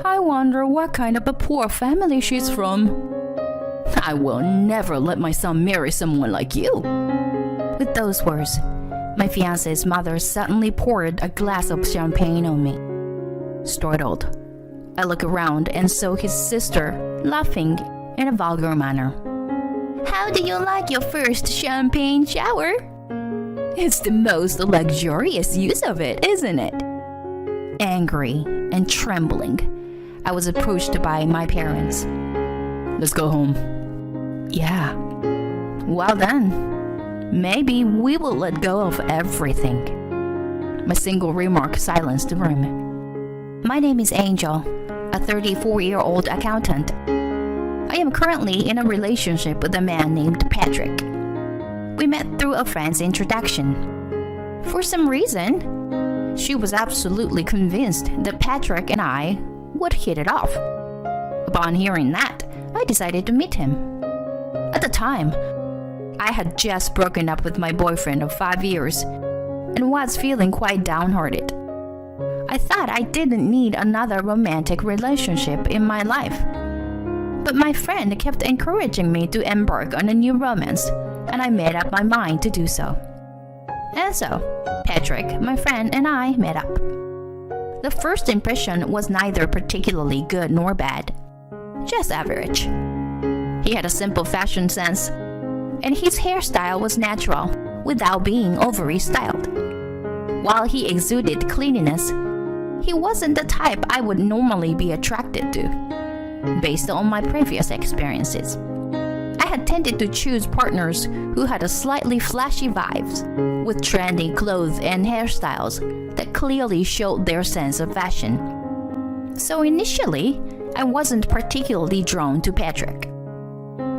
I wonder what kind of a poor family she's from. I will never let my son marry someone like you." With those words, my fiancé's mother suddenly poured a glass of champagne on me. Startled, I look around and saw his sister laughing in a vulgar manner. "How do you like your first champagne shower?" "It's the most luxurious use of it, isn't it?" Angry and trembling, I was approached by my parents. "Let's go home." "Yeah." "Well then, maybe we will let go of everything." My single remark silenced the room. My name is Angel, a 34-year-old accountant. I am currently in a relationship with a man named Patrick. We met through a friend's introduction. For some reason, she was absolutely convinced that Patrick and I would hit it off. Upon hearing that, I decided to meet him. At the time, I had just broken up with my boyfriend of 5 years and was feeling quite downhearted. I thought I didn't need another romantic relationship in my life. But my friend kept encouraging me to embark on a new romance, and I made up my mind to do so. And so, Patrick, my friend, and I met up. The first impression was neither particularly good nor bad, just average. He had a simple fashion sense, and his hairstyle was natural without being overly styled. While he exuded cleanliness, he wasn't the type I would normally be attracted to, based on my previous experiences. I had tended to choose partners who had a slightly flashy vibes, with trendy clothes and hairstyles that clearly showed their sense of fashion. So initially, I wasn't particularly drawn to Patrick.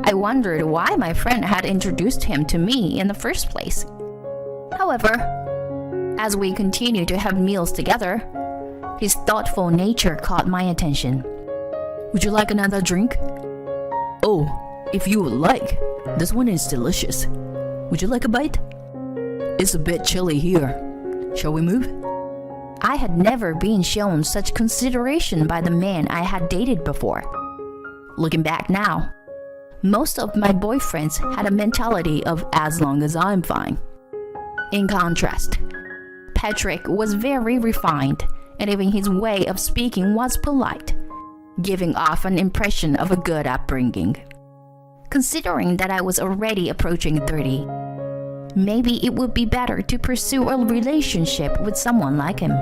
I wondered why my friend had introduced him to me in the first place. However, as we continued to have meals together, his thoughtful nature caught my attention. "Would you like another drink?" "Oh, if you would like. This one is delicious. Would you like a bite?" "It's a bit chilly here. Shall we move?" I had never been shown such consideration by the man I had dated before. Looking back now, most of my boyfriends had a mentality of as long as I'm fine. In contrast, Patrick was very refined, and even his way of speaking was polite, giving off an impression of a good upbringing. Considering that I was already approaching 30, maybe it would be better to pursue a relationship with someone like him.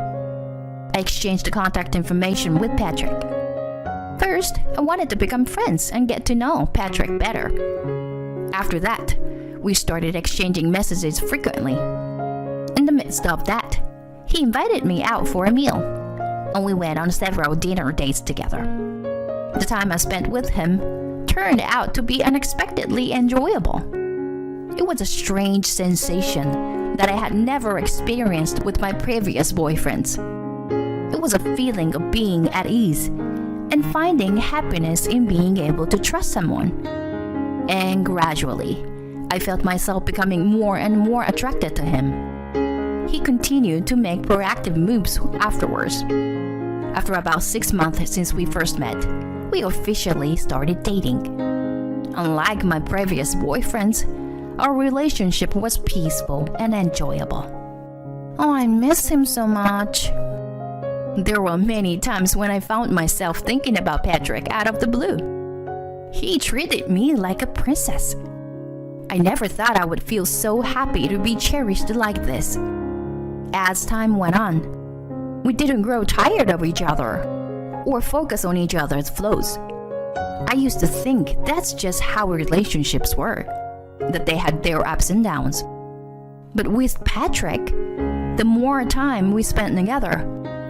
I exchanged contact information with Patrick. First, I wanted to become friends and get to know Patrick better. After that, we started exchanging messages frequently. In the midst of that, he invited me out for a meal, and we went on several dinner dates together. The time I spent with him turned out to be unexpectedly enjoyable. It was a strange sensation that I had never experienced with my previous boyfriends. It was a feeling of being at ease and finding happiness in being able to trust someone. And gradually, I felt myself becoming more and more attracted to him. He continued to make proactive moves afterwards. After about 6 months since we first met, we officially started dating. Unlike my previous boyfriends, our relationship was peaceful and enjoyable. Oh, I miss him so much. There were many times when I found myself thinking about Patrick out of the blue. He treated me like a princess. I never thought I would feel so happy to be cherished like this. As time went on, we didn't grow tired of each other or focus on each other's flaws. I used to think that's just how relationships were, that they had their ups and downs. But with Patrick, the more time we spent together,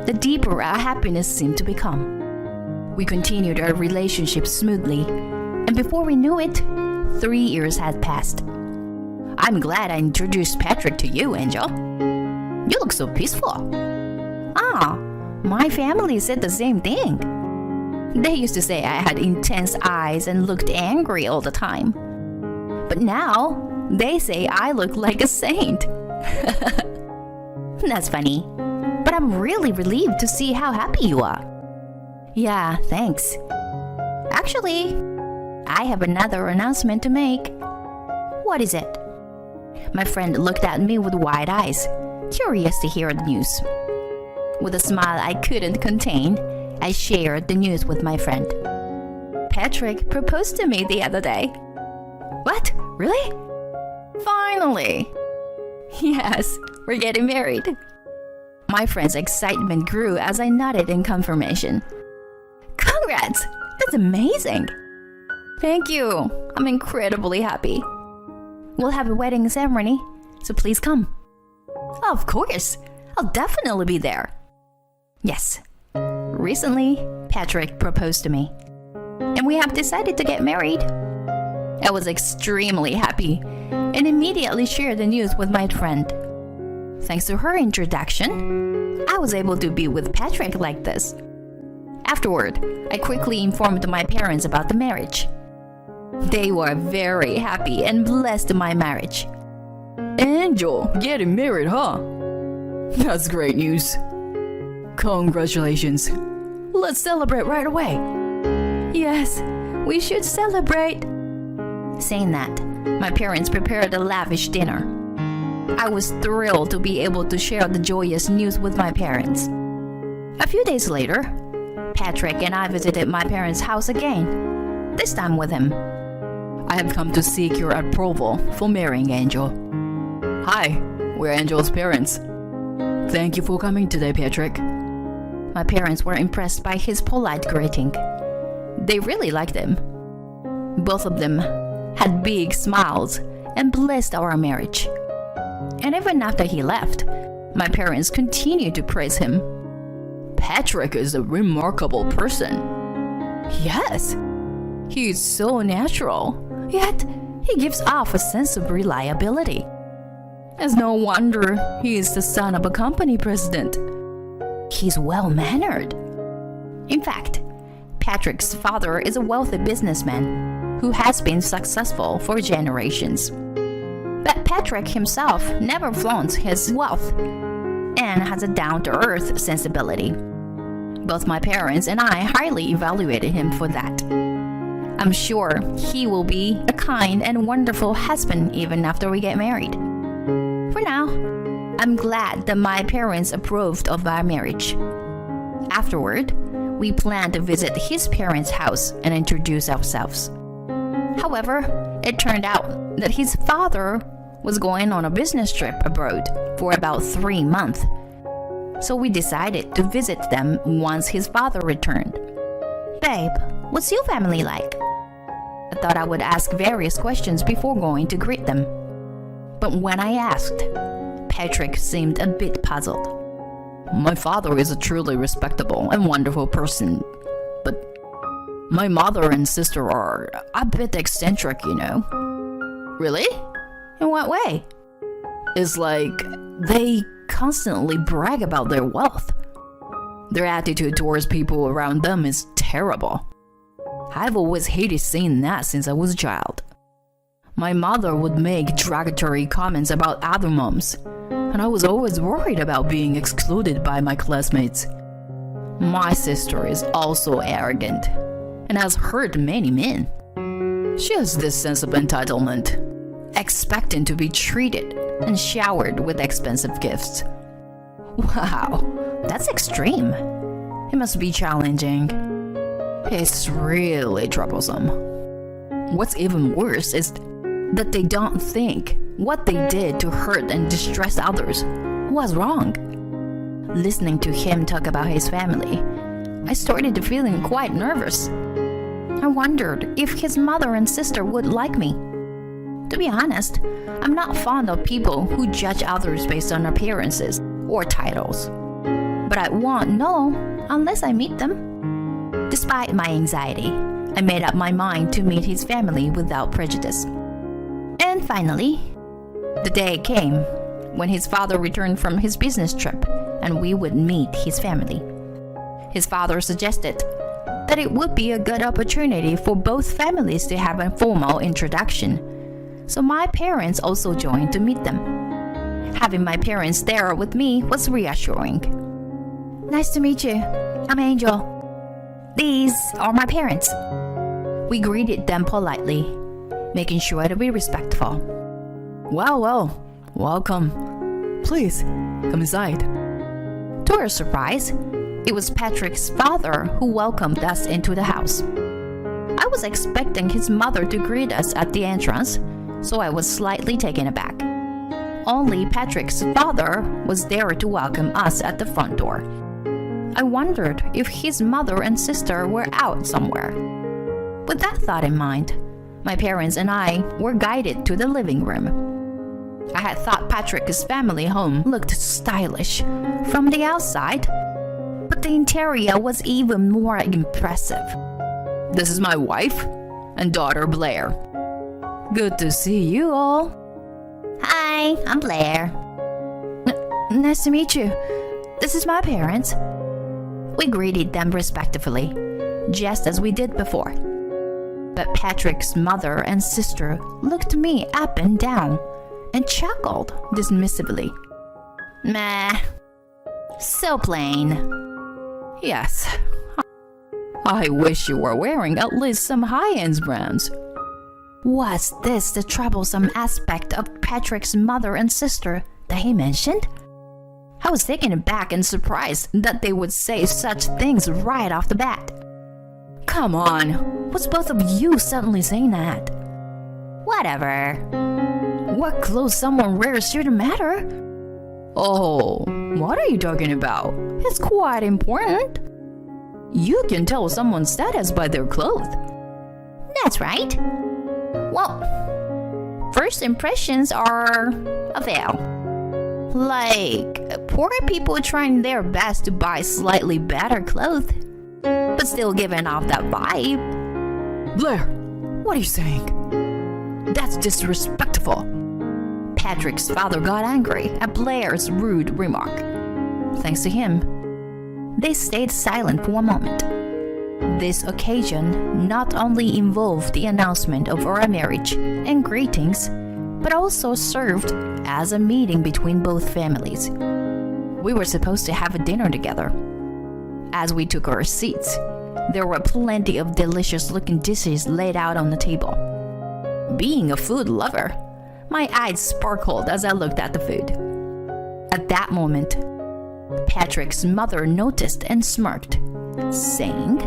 the deeper our happiness seemed to become. We continued our relationship smoothly, and before we knew it, 3 years had passed. I'm glad I introduced Patrick to you, Angel. You look so peaceful. Ah, my family said the same thing. They used to say I had intense eyes and looked angry all the time. But now, they say I look like a saint. That's funny, but I'm really relieved to see how happy you are. Yeah, thanks. Actually, I have another announcement to make. What is it? My friend looked at me with wide eyes, curious to hear the news. With a smile I couldn't contain, I shared the news with my friend. Patrick proposed to me the other day. What? Really? Finally! Yes, we're getting married. My friend's excitement grew as I nodded in confirmation. Congrats! That's amazing! Thank you. I'm incredibly happy. We'll have a wedding ceremony, so please come. Of course. I'll definitely be there. Yes. Recently, Patrick proposed to me, and we have decided to get married. I was extremely happy and immediately shared the news with my friend. Thanks to her introduction, I was able to be with Patrick like this. Afterward, I quickly informed my parents about the marriage. They were very happy and blessed my marriage. Angel, getting married, huh? That's great news. Congratulations. Let's celebrate right away. Yes, we should celebrate. Saying that, my parents prepared a lavish dinner. I was thrilled to be able to share the joyous news with my parents. A few days later, Patrick and I visited my parents' house again, this time with him. I have come to seek your approval for marrying Angel. Hi, we're Angel's parents. Thank you for coming today, Patrick. My parents were impressed by his polite greeting. They really liked him. Both of them had big smiles and blessed our marriage. And even after he left, my parents continued to praise him. Patrick is a remarkable person. Yes, he is so natural, yet he gives off a sense of reliability. It's no wonder he is the son of a company president. He's well-mannered. In fact, Patrick's father is a wealthy businessman who has been successful for generations. But Patrick himself never flaunts his wealth and has a down-to-earth sensibility. Both my parents and I highly evaluated him for that. I'm sure he will be a kind and wonderful husband even after we get married. For now, I'm glad that my parents approved of our marriage. Afterward, we planned to visit his parents' house and introduce ourselves. However, it turned out that his father was going on a business trip abroad for about 3 months. So we decided to visit them once his father returned. Babe, what's your family like? I thought I would ask various questions before going to greet them. But when I asked, Patrick seemed a bit puzzled. My father is a truly respectable and wonderful person, but my mother and sister are a bit eccentric, you know. Really? In what way? It's like they constantly brag about their wealth. Their attitude towards people around them is terrible. I've always hated seeing that since I was a child. My mother would make derogatory comments about other moms, and I was always worried about being excluded by my classmates. My sister is also arrogant and has hurt many men. She has this sense of entitlement, expecting to be treated and showered with expensive gifts. Wow, that's extreme. It must be challenging. It's really troublesome. What's even worse is that they don't think what they did to hurt and distress others was wrong. Listening to him talk about his family, I started to feeling quite nervous. I wondered if his mother and sister would like me. To be honest, I'm not fond of people who judge others based on appearances or titles. But I won't know unless I meet them. Despite my anxiety, I made up my mind to meet his family without prejudice. And finally, the day came when his father returned from his business trip and we would meet his family. His father suggested that it would be a good opportunity for both families to have a formal introduction, so my parents also joined to meet them. Having my parents there with me was reassuring. Nice to meet you. I'm Angel. These are my parents. We greeted them politely, making sure to be respectful. Well, welcome. Please, come inside. To our surprise, it was Patrick's father who welcomed us into the house. I was expecting his mother to greet us at the entrance, so I was slightly taken aback. Only Patrick's father was there to welcome us at the front door. I wondered if his mother and sister were out somewhere. With that thought in mind, my parents and I were guided to the living room. I had thought Patrick's family home looked stylish from the outside, but the interior was even more impressive. This is my wife and daughter Blair. Good to see you all. Hi, I'm Blair. Nice to meet you. This is my parents. We greeted them respectfully, just as we did before. But Patrick's mother and sister looked me up and down and chuckled dismissively. Meh, so plain. Yes, I wish you were wearing at least some high-end brands. Was this the troublesome aspect of Patrick's mother and sister that he mentioned? I was taken aback and surprised that they would say such things right off the bat. Come on, what's both of you suddenly saying that? Whatever. What clothes someone wears shouldn't matter. Oh, what are you talking about? It's quite important. You can tell someone's status by their clothes. That's right. Well, first impressions are a veil. Like, poor people trying their best to buy slightly better clothes, but still giving off that vibe. Blair, what are you saying? That's disrespectful. Patrick's father got angry at Blair's rude remark. Thanks to him, they stayed silent for a moment. This occasion not only involved the announcement of our marriage and greetings, but also served as a meeting between both families. We were supposed to have a dinner together. As we took our seats, there were plenty of delicious-looking dishes laid out on the table. Being a food lover, my eyes sparkled as I looked at the food. At that moment, Patrick's mother noticed and smirked, saying,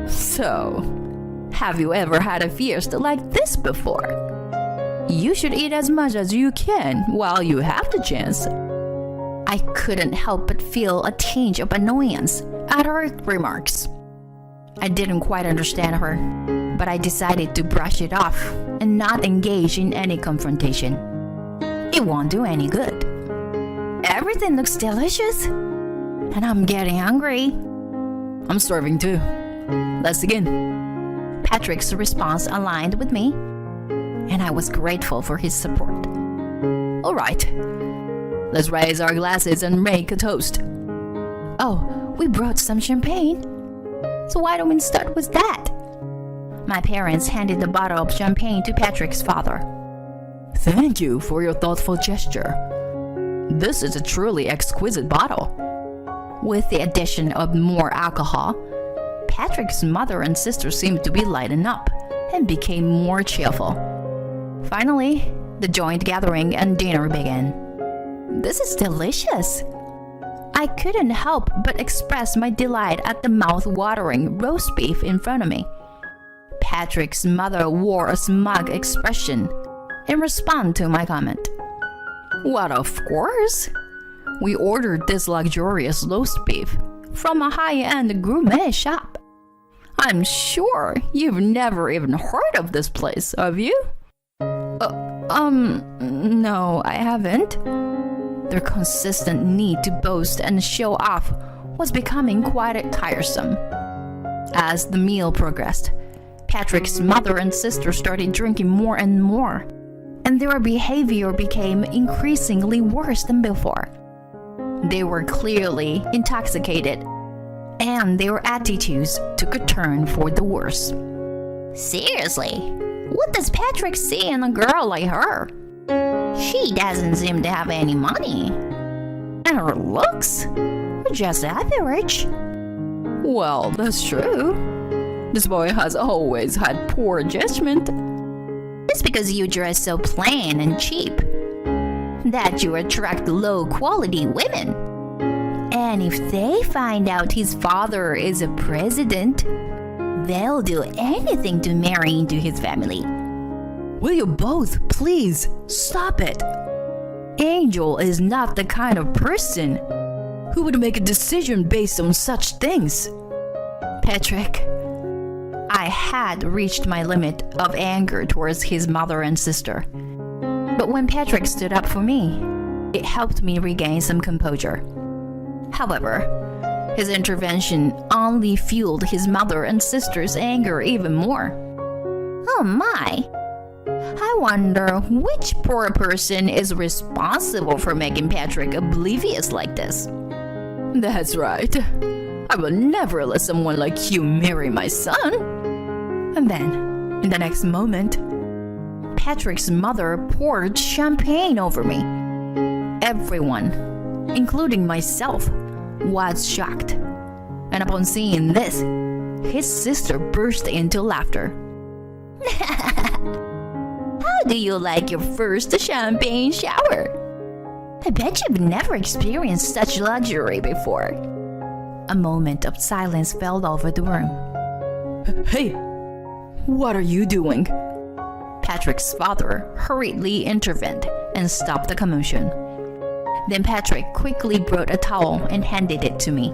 "So, have you ever had a fiesta like this before? You should eat as much as you can while you have the chance." I couldn't help but feel a tinge of annoyance at her remarks. I didn't quite understand her, but I decided to brush it off and not engage in any confrontation. It won't do any good. Everything looks delicious, and I'm getting hungry. I'm starving too. Let's begin. Patrick's response aligned with me, and I was grateful for his support. All right, let's raise our glasses and make a toast. Oh, we brought some champagne. So why don't we start with that? My parents handed the bottle of champagne to Patrick's father. Thank you for your thoughtful gesture. This is a truly exquisite bottle. With the addition of more alcohol, Patrick's mother and sister seemed to be lightened up and became more cheerful. Finally, the joint gathering and dinner began. This is delicious. I couldn't help but express my delight at the mouth-watering roast beef in front of me. Patrick's mother wore a smug expression in response to my comment. What, of course? We ordered this luxurious roast beef from a high-end gourmet shop. I'm sure you've never even heard of this place, have you? No, I haven't. Their consistent need to boast and show off was becoming quite tiresome. As the meal progressed, Patrick's mother and sister started drinking more and more, and their behavior became increasingly worse than before. They were clearly intoxicated, and their attitudes took a turn for the worse. Seriously, what does Patrick see in a girl like her? She doesn't seem to have any money, and her looks are just average. Well, that's true. This boy has always had poor judgment. It's because you dress so plain and cheap that you attract low-quality women. And if they find out his father is a president, they'll do anything to marry into his family. Will you both please stop it? Angel is not the kind of person who would make a decision based on such things. Patrick, I had reached my limit of anger towards his mother and sister. But when Patrick stood up for me, it helped me regain some composure. However, his intervention only fueled his mother and sister's anger even more. Oh my! I wonder which poor person is responsible for making Patrick oblivious like this. That's right. I will never let someone like you marry my son. And then, in the next moment, Patrick's mother poured champagne over me. Everyone, including myself, was shocked. And upon seeing this, his sister burst into laughter. How do you like your first champagne shower? I bet you've never experienced such luxury before. A moment of silence fell over the room. Hey, what are you doing? Patrick's father hurriedly intervened and stopped the commotion. Then Patrick quickly brought a towel and handed it to me.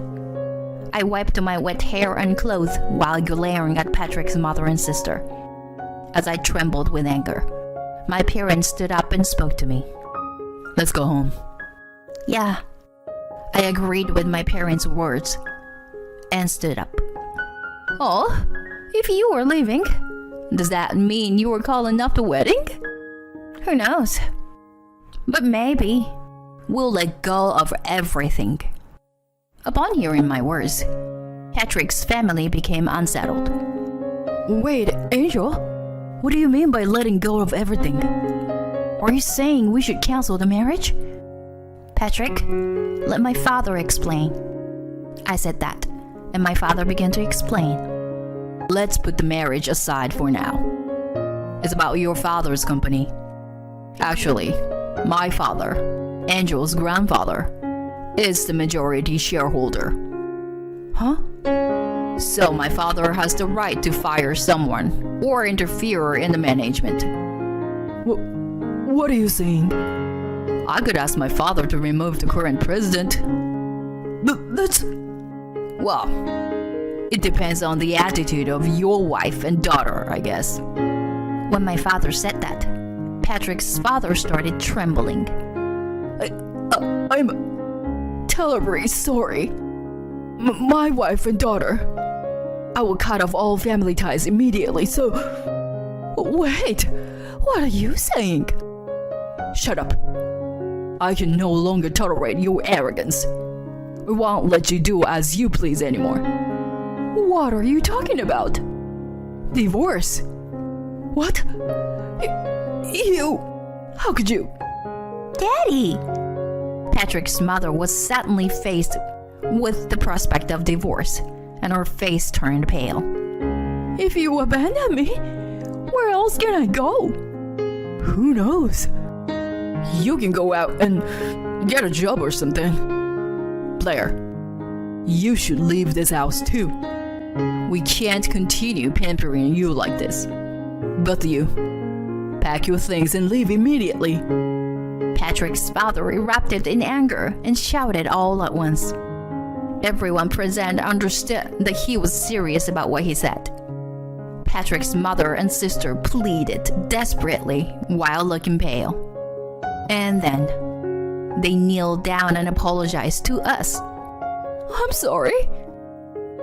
I wiped my wet hair and clothes while glaring at Patrick's mother and sister. As I trembled with anger, my parents stood up and spoke to me. Let's go home. Yeah, I agreed with my parents' words and stood up. Oh, if you were leaving, does that mean you were calling off the wedding? Who knows? But maybe we'll let go of everything. Upon hearing my words, Patrick's family became unsettled. Wait, Angel, what do you mean by letting go of everything? Are you saying we should cancel the marriage? Patrick, let my father explain. I said that, and my father began to explain. Let's put the marriage aside for now. It's about your father's company. Actually, my father, Angel's grandfather, is the majority shareholder. Huh? So my father has the right to fire someone or interfere in the management. What are you saying? I could ask my father to remove the current president. That's... Well, it depends on the attitude of your wife and daughter, I guess. When my father said that, Patrick's father started trembling. I'm terribly sorry. My wife and daughter. I will cut off all family ties immediately, so... Wait, what are you saying? Shut up. I can no longer tolerate your arrogance. I won't let you do as you please anymore. What are you talking about? Divorce? What? You... How could you? Daddy! Patrick's mother was suddenly faced with the prospect of divorce, and her face turned pale. If you abandon me, where else can I go? Who knows? You can go out and get a job or something. Blair, you should leave this house too. We can't continue pampering you like this. Both of you, pack your things and leave immediately. Patrick's father erupted in anger and shouted all at once. Everyone present understood that he was serious about what he said. Patrick's mother and sister pleaded desperately while looking pale. And then they kneeled down and apologized to us. I'm sorry.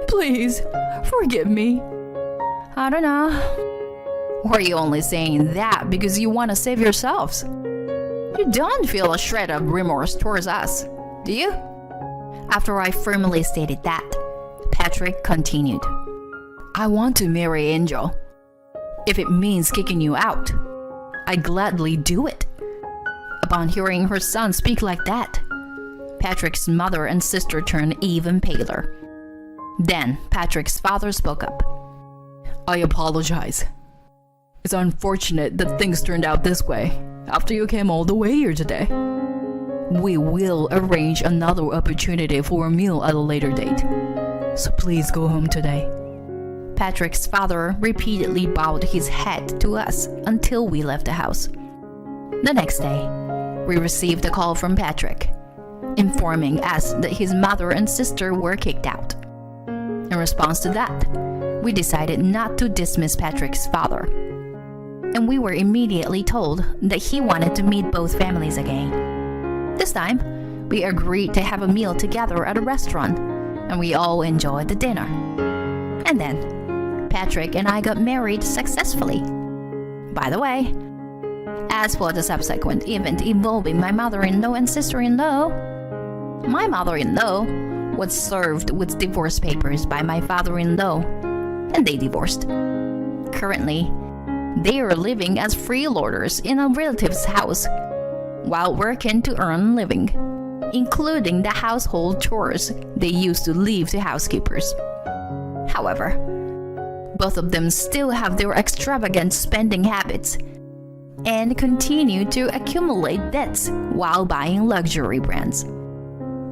Please, forgive me. I don't know. Or are you only saying that because you want to save yourselves? You don't feel a shred of remorse towards us, do you? After I firmly stated that, Patrick continued. I want to marry Angel. If it means kicking you out, I gladly do it. Upon hearing her son speak like that, Patrick's mother and sister turned even paler. Then Patrick's father spoke up. I apologize. It's unfortunate that things turned out this way after you came all the way here today. We will arrange another opportunity for a meal at a later date. So please go home today. Patrick's father repeatedly bowed his head to us until we left the house. The next day, we received a call from Patrick, informing us that his mother and sister were kicked out. In response to that, we decided not to dismiss Patrick's father, and we were immediately told that he wanted to meet both families again. This time, we agreed to have a meal together at a restaurant, and we all enjoyed the dinner. And then, Patrick and I got married successfully. By the way, as for the subsequent event involving my mother-in-law and sister-in-law, my mother-in-law was served with divorce papers by my father-in-law, and they divorced. Currently, they are living as freeloaders in a relative's house while working to earn a living, including the household chores they used to leave to housekeepers. However, both of them still have their extravagant spending habits and continue to accumulate debts while buying luxury brands.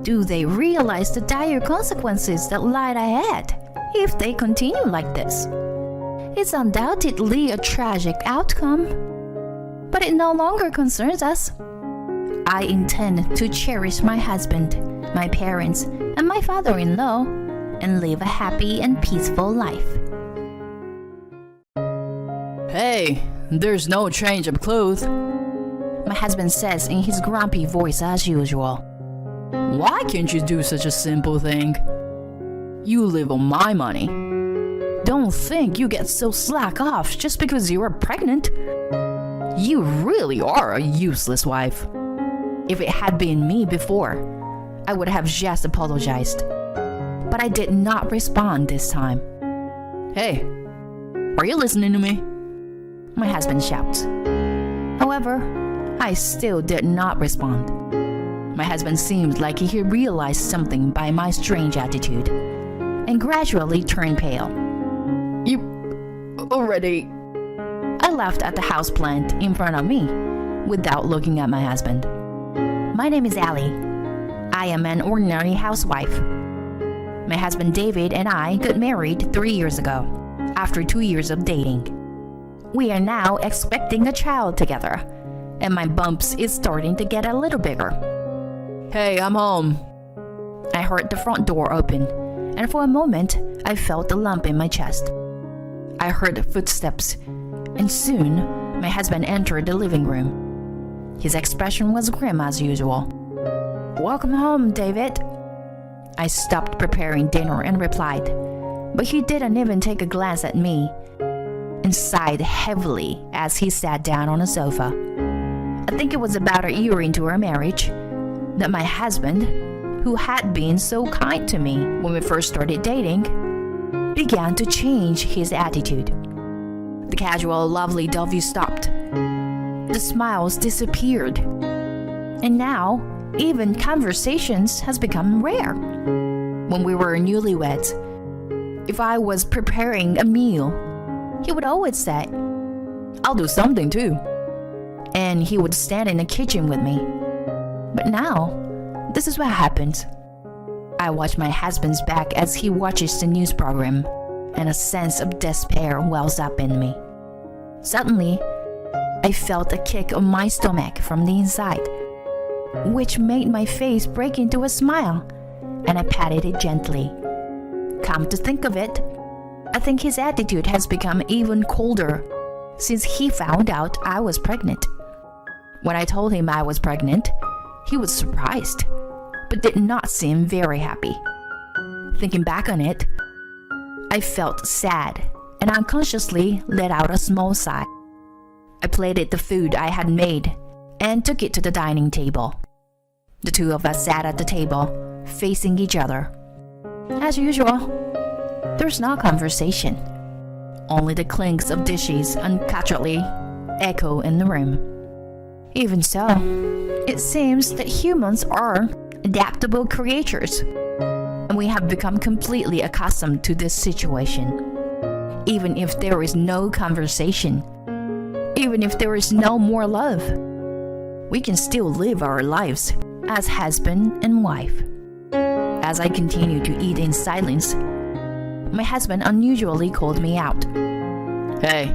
Do they realize the dire consequences that lie ahead if they continue like this? It's undoubtedly a tragic outcome, but it no longer concerns us. I intend to cherish my husband, my parents, and my father-in-law, and live a happy and peaceful life. Hey, there's no change of clothes, my husband says in his grumpy voice as usual. Why can't you do such a simple thing? You live on my money. Don't think you get so slack off just because you are pregnant. You really are a useless wife. If it had been me before, I would have just apologized. But I did not respond this time. Hey, are you listening to me? My husband shouts. However, I still did not respond. My husband seemed like he realized something by my strange attitude, and gradually turned pale. You already... I laughed at the houseplant in front of me, without looking at my husband. My name is Allie. I am an ordinary housewife. My husband David and I got married 3 years ago, after 2 years of dating. We are now expecting a child together, and my bumps is starting to get a little bigger. Hey, I'm home. I heard the front door open, and for a moment, I felt a lump in my chest. I heard footsteps, and soon, my husband entered the living room. His expression was grim as usual. "Welcome home, David." I stopped preparing dinner and replied, but he didn't even take a glance at me, and sighed heavily as he sat down on a sofa. I think it was about a year into our marriage that my husband, who had been so kind to me when we first started dating, began to change his attitude. The casual lovey-dovey stopped. The smiles disappeared. And now, even conversations has become rare. When we were newlyweds, if I was preparing a meal, he would always say, "I'll do something too." And he would stand in the kitchen with me. But now, this is what happens. I watch my husband's back as he watches the news program, and a sense of despair wells up in me. Suddenly, I felt a kick on my stomach from the inside, which made my face break into a smile, and I patted it gently. Come to think of it, I think his attitude has become even colder since he found out I was pregnant. When I told him I was pregnant, he was surprised, but did not seem very happy. Thinking back on it, I felt sad and unconsciously let out a small sigh. I plated the food I had made and took it to the dining table. The two of us sat at the table, facing each other. As usual, there's no conversation. Only the clinks of dishes uncutterly echo in the room. Even so, it seems that humans are adaptable creatures, and and we have become completely accustomed to this situation. Even if there is no conversation, even if there is no more love, we can still live our lives as husband and wife. As I continue to eat in silence, my husband unusually called me out. Hey,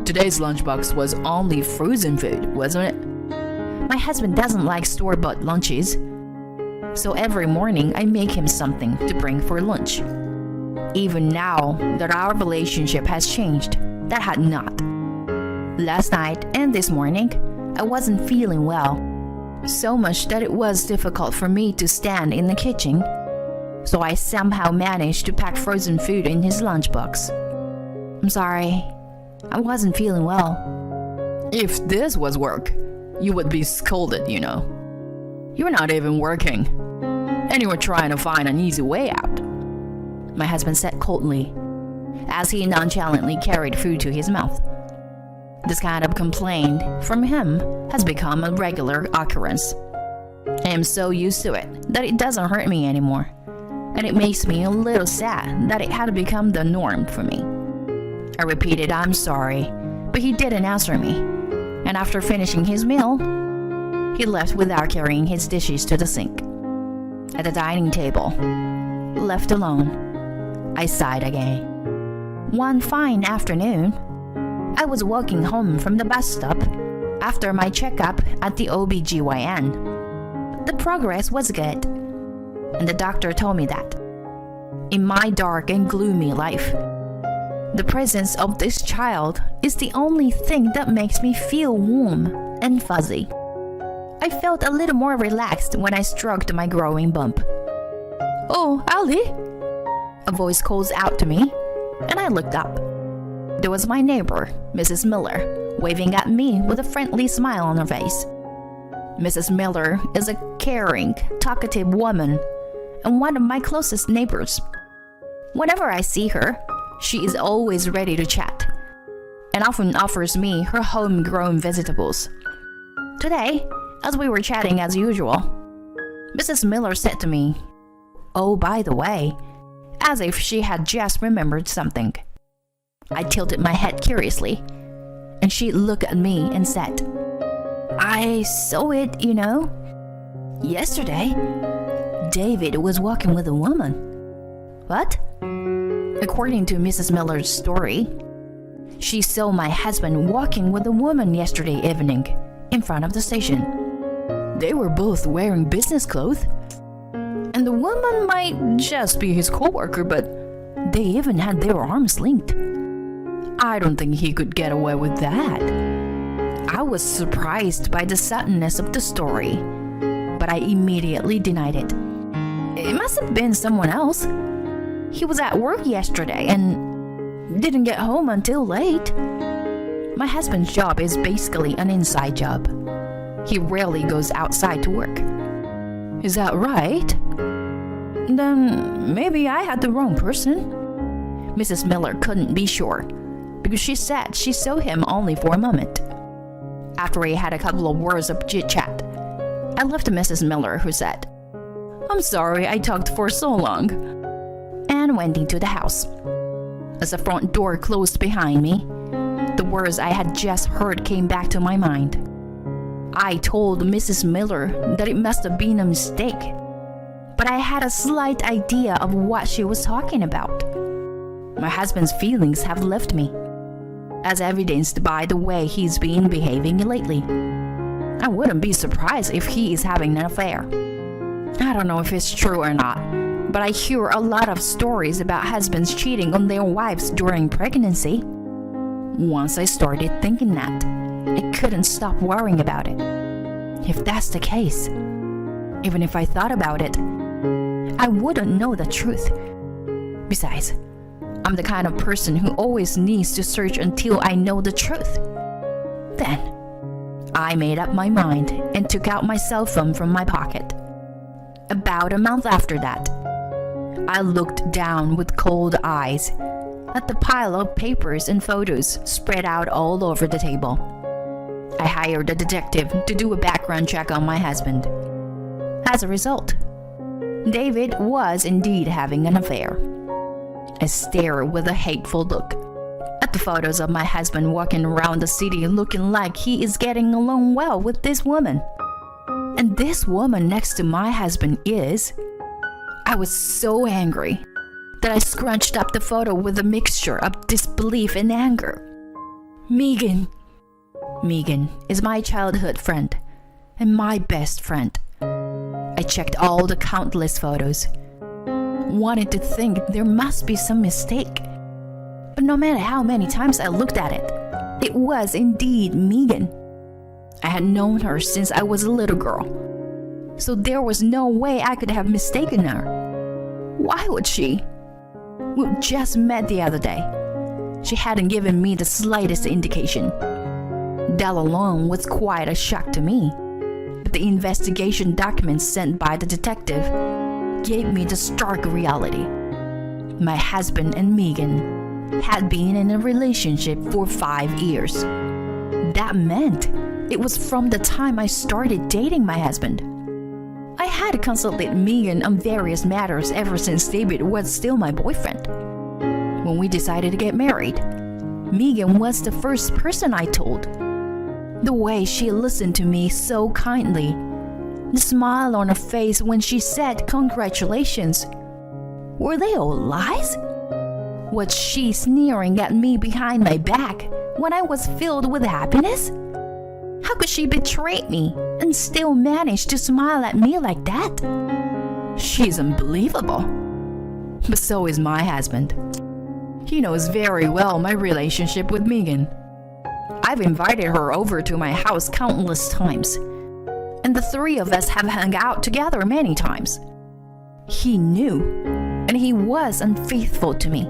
today's lunchbox was only frozen food, wasn't it? My husband doesn't like store-bought lunches, so every morning I make him something to bring for lunch. Even now that our relationship has changed, that had not. Last night and this morning, I wasn't feeling well, so much that it was difficult for me to stand in the kitchen, so I somehow managed to pack frozen food in his lunchbox. I'm sorry, I wasn't feeling well. If this was work, you would be scolded, you know. You're not even working, and you were trying to find an easy way out, my husband said coldly, as he nonchalantly carried food to his mouth. This kind of complaint from him has become a regular occurrence. I am so used to it that it doesn't hurt me anymore, and it makes me a little sad that it had become the norm for me. I repeated I'm sorry, but he didn't answer me, and after finishing his meal, he left without carrying his dishes to the sink. At the dining table, left alone, I sighed again. One fine afternoon, I was walking home from the bus stop after my checkup at the OBGYN. The progress was good, and the doctor told me that, in my dark and gloomy life, the presence of this child is the only thing that makes me feel warm and fuzzy. I felt a little more relaxed when I stroked my growing bump. "Oh, Ali!" a voice calls out to me, and I looked up. There was my neighbor, Mrs. Miller, waving at me with a friendly smile on her face. Mrs. Miller is a caring, talkative woman and one of my closest neighbors. Whenever I see her, she is always ready to chat and often offers me her homegrown vegetables. Today, as we were chatting as usual, Mrs. Miller said to me, "Oh, by the way," as if she had just remembered something. I tilted my head curiously, and she looked at me and said, "I saw it, you know. Yesterday, David was walking with a woman." What? According to Mrs. Miller's story, she saw my husband walking with a woman yesterday evening in front of the station. They were both wearing business clothes, and the woman might just be his co-worker, but they even had their arms linked. I don't think he could get away with that. I was surprised by the suddenness of the story, but I immediately denied it. It must have been someone else. He was at work yesterday and didn't get home until late. My husband's job is basically an inside job. He rarely goes outside to work. Is that right? Then maybe I had the wrong person. Mrs. Miller couldn't be sure, because she said she saw him only for a moment. After we had a couple of words of chit-chat, I left Mrs. Miller, who said, "I'm sorry I talked for so long," and went into the house. As the front door closed behind me, the words I had just heard came back to my mind. I told Mrs. Miller that it must have been a mistake, but I had a slight idea of what she was talking about. My husband's feelings have left me, as evidenced by the way he's been behaving lately. I wouldn't be surprised if he is having an affair. I don't know if it's true or not, but I hear a lot of stories about husbands cheating on their wives during pregnancy. Once I started thinking that, I couldn't stop worrying about it. If that's the case, even if I thought about it, I wouldn't know the truth. Besides, I'm the kind of person who always needs to search until I know the truth. Then, I made up my mind and took out my cell phone from my pocket. About a month after that, I looked down with cold eyes at the pile of papers and photos spread out all over the table. I hired a detective to do a background check on my husband. As a result, David was indeed having an affair. I stared with a hateful look at the photos of my husband walking around the city looking like he is getting along well with this woman. And this woman next to my husband is... I was so angry that I scrunched up the photo with a mixture of disbelief and anger. Megan. Megan is my childhood friend and my best friend. I checked all the countless photos, wanted to think there must be some mistake. But no matter how many times I looked at it, it was indeed Megan. I had known her since I was a little girl, so there was no way I could have mistaken her. Why would she? We just met the other day. She hadn't given me the slightest indication. That alone was quite a shock to me. But the investigation documents sent by the detective gave me the stark reality. My husband and Megan had been in a relationship for 5 years. That meant it was from the time I started dating my husband. I had consulted Megan on various matters ever since David was still my boyfriend. When we decided to get married, Megan was the first person I told. The way she listened to me so kindly, the smile on her face when she said congratulations. Were they all lies? Was she sneering at me behind my back when I was filled with happiness? How could she betray me and still manage to smile at me like that? She's unbelievable. But so is my husband. He knows very well my relationship with Megan. I've invited her over to my house countless times, and the three of us have hung out together many times. He knew, and he was unfaithful to me.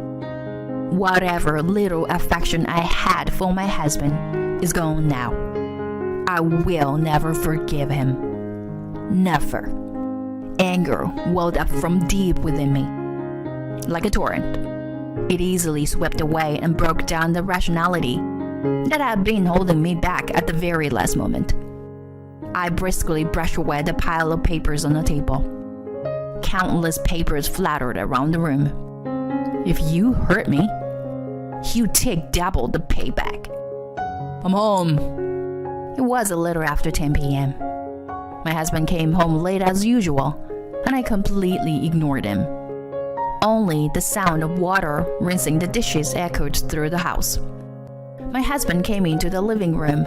Whatever little affection I had for my husband is gone now. I will never forgive him. Never. Anger welled up from deep within me. Like a torrent, it easily swept away and broke down the rationality that had been holding me back at the very last moment. I briskly brushed away the pile of papers on the table. Countless papers fluttered around the room. If you hurt me, you take double the payback. I'm home. It was a little after 10 p.m. My husband came home late as usual, and I completely ignored him. Only the sound of water rinsing the dishes echoed through the house. My husband came into the living room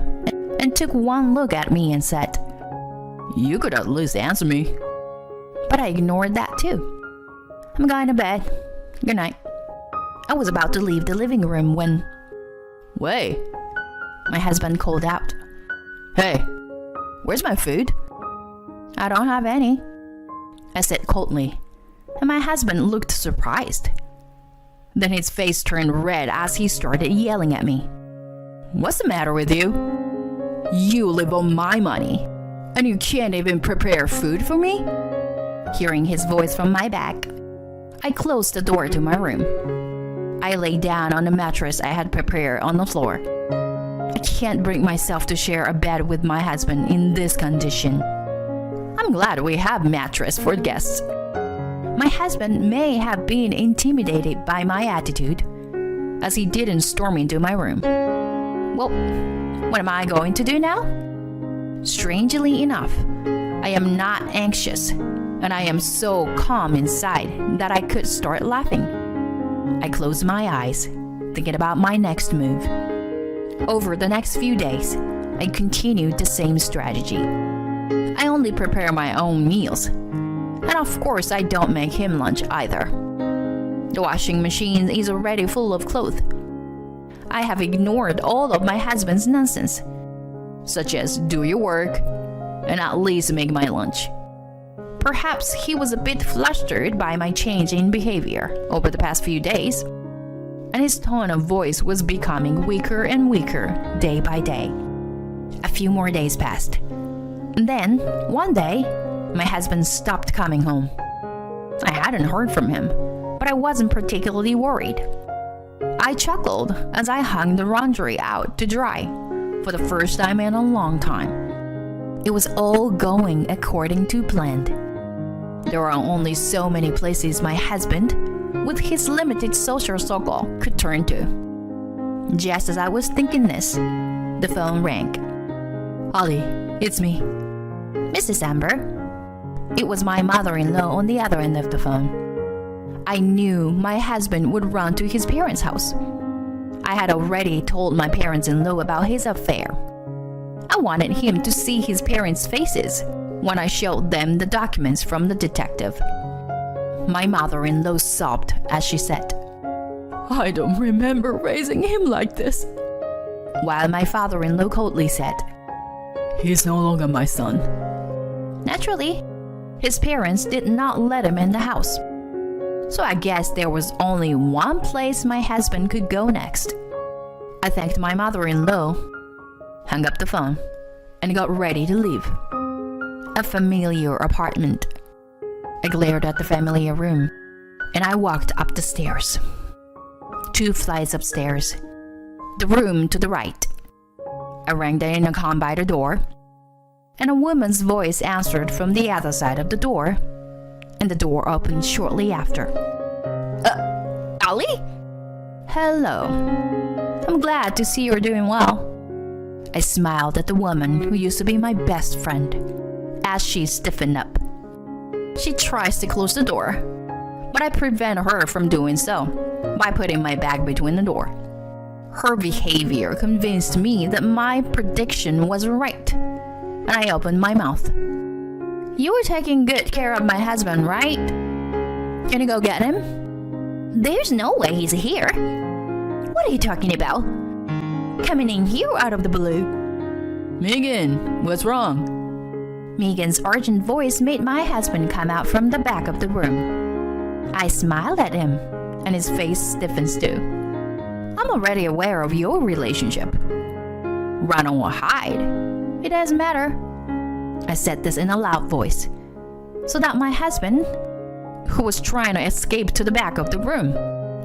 and took one look at me and said, "You could at least answer me." But I ignored that too. "I'm going to bed. Good night." I was about to leave the living room when... "Wait," my husband called out. "Hey, where's my food?" "I don't have any," I said coldly, and my husband looked surprised. Then his face turned red as he started yelling at me. "What's the matter with you? You live on my money, and you can't even prepare food for me?" Hearing his voice from my back, I closed the door to my room. I lay down on the mattress I had prepared on the floor. I can't bring myself to share a bed with my husband in this condition. I'm glad we have mattress for guests. My husband may have been intimidated by my attitude, as he didn't storm into my room. Well, what am I going to do now? Strangely enough, I am not anxious, and I am so calm inside that I could start laughing. I closed my eyes, thinking about my next move. Over the next few days, I continued the same strategy. I only prepare my own meals, and of course I don't make him lunch either. The washing machine is already full of clothes. I have ignored all of my husband's nonsense, such as do your work and at least make my lunch. Perhaps he was a bit flustered by my change in behavior over the past few days, and his tone of voice was becoming weaker and weaker day by day. A few more days passed. And then, one day, my husband stopped coming home. I hadn't heard from him, but I wasn't particularly worried. I chuckled as I hung the laundry out to dry for the first time in a long time. It was all going according to plan. There are only so many places my husband, with his limited social circle, could turn to. Just as I was thinking this, the phone rang. "Holly, it's me." "Mrs. Amber?" It was my mother-in-law on the other end of the phone. I knew my husband would run to his parents' house. I had already told my parents-in-law about his affair. I wanted him to see his parents' faces when I showed them the documents from the detective. My mother-in-law sobbed as she said, "I don't remember raising him like this." while my father-in-law coldly said, "He's no longer my son." Naturally, his parents did not let him in the house. So I guess there was only one place my husband could go next. I thanked my mother-in-law, hung up the phone, and got ready to leave. A familiar apartment. I glared at the familiar room, and I walked up the stairs. 2 flights upstairs. The room to the right. I rang the intercom by the door, and a woman's voice answered from the other side of the door, and the door opened shortly after. "Ali?" "Hello. I'm glad to see you're doing well." I smiled at the woman who used to be my best friend as she stiffened up. She tries to close the door, but I prevent her from doing so by putting my bag between the door. Her behavior convinced me that my prediction was right, and I opened my mouth. "You were taking good care of my husband, right? Can you go get him?" "There's no way he's here." "What are you talking about? Coming in here out of the blue?" "Megan, what's wrong?" Megan's urgent voice made my husband come out from the back of the room. I smiled at him, and his face stiffens too. "I'm already aware of your relationship." "Run or hide, it doesn't matter." I said this in a loud voice, so that my husband, who was trying to escape to the back of the room,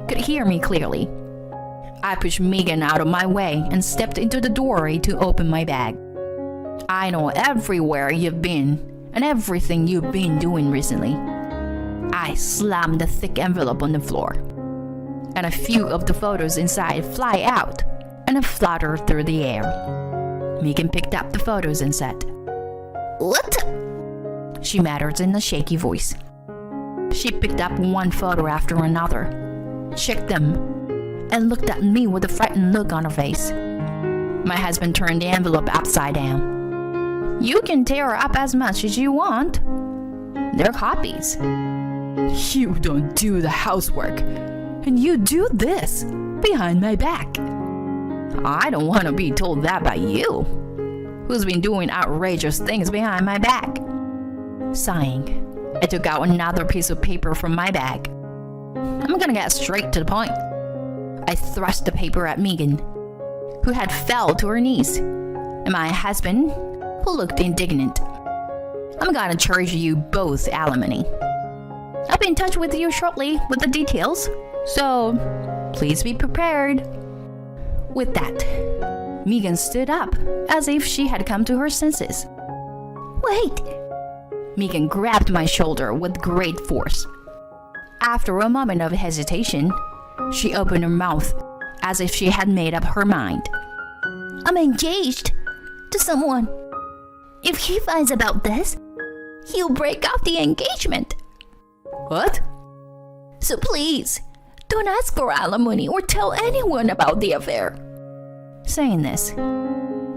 could hear me clearly. I pushed Megan out of my way and stepped into the doorway to open my bag. "I know everywhere you've been and everything you've been doing recently." I slammed the thick envelope on the floor, and a few of the photos inside fly out and flutter through the air. Megan picked up the photos and said, "What?" she muttered in a shaky voice. She picked up one photo after another, checked them, and looked at me with a frightened look on her face. My husband turned the envelope upside down. "You can tear up as much as you want. They're copies." "You don't do the housework, and you do this behind my back." "I don't want to be told that by you, who's been doing outrageous things behind my back." Sighing, I took out another piece of paper from my bag. "I'm gonna get straight to the point." I thrust the paper at Megan, who had fell to her knees, and my husband, who looked indignant. "I'm gonna charge you both alimony. I'll be in touch with you shortly with the details, so please be prepared." With that, Megan stood up as if she had come to her senses. "Wait!" Megan grabbed my shoulder with great force. After a moment of hesitation, she opened her mouth as if she had made up her mind. "I'm engaged to someone. If he finds about this, he'll break off the engagement." "What?" "So please, don't ask for alimony or tell anyone about the affair." Saying this,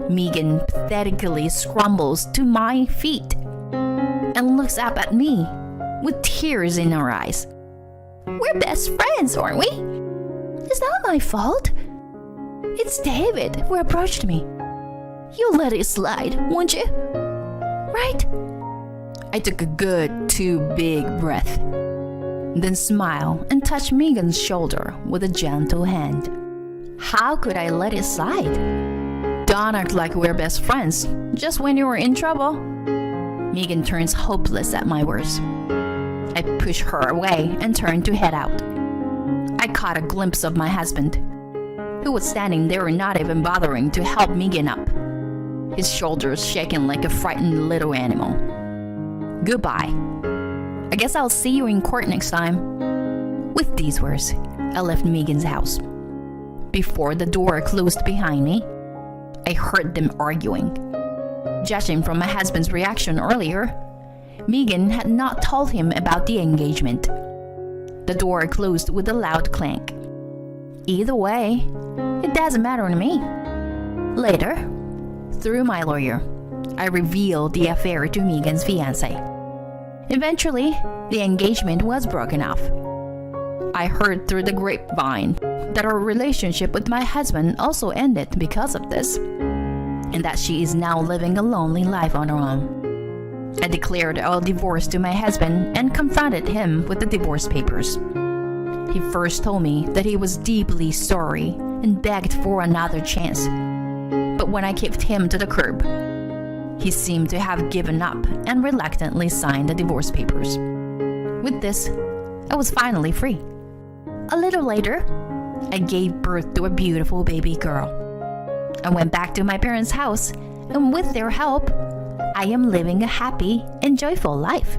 Megan pathetically scrambles to my feet and looks up at me with tears in her eyes. "We're best friends, aren't we? It's not my fault. It's David who approached me. You'll let it slide, won't you? Right?" I took a good 2 big breaths, then smiled and touched Megan's shoulder with a gentle hand. How could I let it slide? "Don't act like we're best friends just when you're in trouble." Megan turns hopeless at my words. I push her away and turned to head out. I caught a glimpse of my husband, who was standing there not even bothering to help Megan up, his shoulders shaking like a frightened little animal. "Goodbye," I guess I'll see you in court next time." With these words, I left Megan's house. Before the door closed behind me, I heard them arguing. Judging from my husband's reaction earlier, Megan had not told him about the engagement. The door closed with a loud clank. Either way, it doesn't matter to me. Later, through my lawyer, I revealed the affair to Megan's fiancé. Eventually, the engagement was broken off. I heard through the grapevine that our relationship with my husband also ended because of this, and that she is now living a lonely life on her own. I declared our divorce to my husband and confronted him with the divorce papers. He first told me that he was deeply sorry and begged for another chance. But when I kicked him to the curb, he seemed to have given up and reluctantly signed the divorce papers. With this, I was finally free. A little later, I gave birth to a beautiful baby girl. I went back to my parents' house, and with their help, I am living a happy and joyful life.